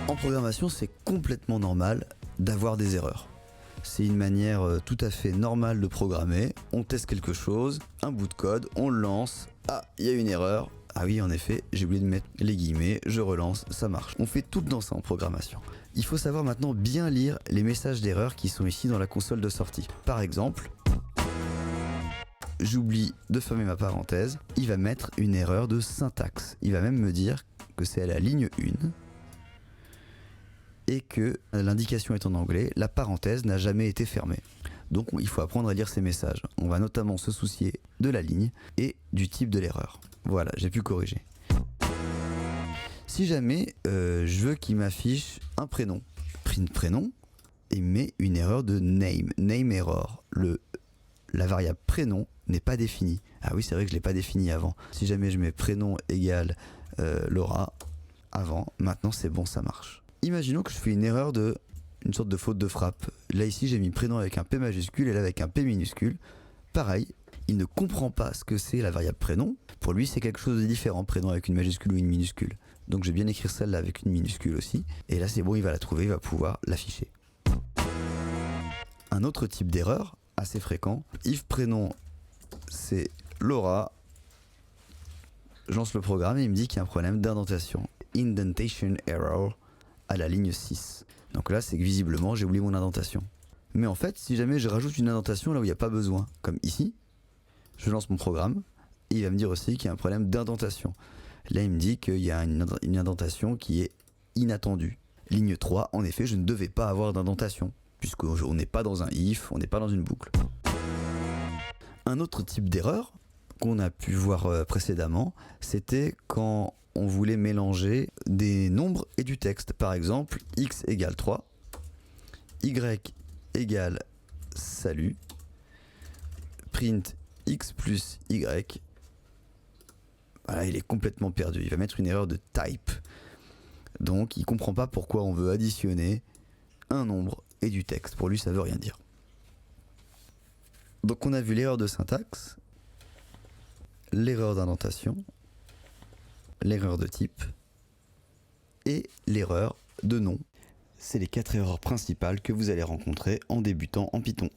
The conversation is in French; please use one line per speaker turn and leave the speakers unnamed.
En programmation, c'est complètement normal d'avoir des erreurs. C'est une manière tout à fait normale de programmer. On teste quelque chose, un bout de code, on le lance. Ah, il y a une erreur. Ah oui, en effet, j'ai oublié de mettre les guillemets, je relance, ça marche. On fait tout dans ça en programmation. Il faut savoir maintenant bien lire les messages d'erreur qui sont ici dans la console de sortie. Par exemple, j'oublie de fermer ma parenthèse, il va mettre une erreur de syntaxe. Il va même me dire que c'est à la ligne 1 et que l'indication est en anglais, la parenthèse n'a jamais été fermée. Donc il faut apprendre à lire ces messages. On va notamment se soucier de la ligne et du type de l'erreur. Voilà, j'ai pu corriger. Si jamais je veux qu'il m'affiche un prénom, print prénom, et met une erreur de name error. La variable prénom n'est pas définie. Ah oui, c'est vrai que je ne l'ai pas définie avant. Si jamais je mets prénom égale Laura, avant, maintenant c'est bon, ça marche. Imaginons que je fais une sorte de faute de frappe. Là ici j'ai mis prénom avec un P majuscule et là avec un P minuscule. Pareil, il ne comprend pas ce que c'est la variable prénom. Pour lui c'est quelque chose de différent, prénom avec une majuscule ou une minuscule. Donc je vais bien écrire celle-là avec une minuscule aussi. Et là c'est bon, il va la trouver, il va pouvoir l'afficher. Un autre type d'erreur, assez fréquent, if prénom c'est Laura, je lance le programme et il me dit qu'il y a un problème d'indentation. Indentation error à la ligne 6. Donc là, c'est que visiblement, j'ai oublié mon indentation. Mais en fait, si jamais je rajoute une indentation là où il n'y a pas besoin, comme ici, je lance mon programme et il va me dire aussi qu'il y a un problème d'indentation. Là, il me dit qu'il y a une indentation qui est inattendue. Ligne 3, en effet, je ne devais pas avoir d'indentation, puisqu'on n'est pas dans un if, on n'est pas dans une boucle. Un autre type d'erreur qu'on a pu voir précédemment, c'était quand on voulait mélanger des nombres et du texte. Par exemple, x égale 3, y égale salut, print x plus y. Voilà, il est complètement perdu. Il va mettre une erreur de type. Donc, il ne comprend pas pourquoi on veut additionner un nombre et du texte. Pour lui, ça ne veut rien dire. Donc, on a vu l'erreur de syntaxe, l'erreur d'indentation, l'erreur de type et l'erreur de nom. C'est les 4 erreurs principales que vous allez rencontrer en débutant en Python.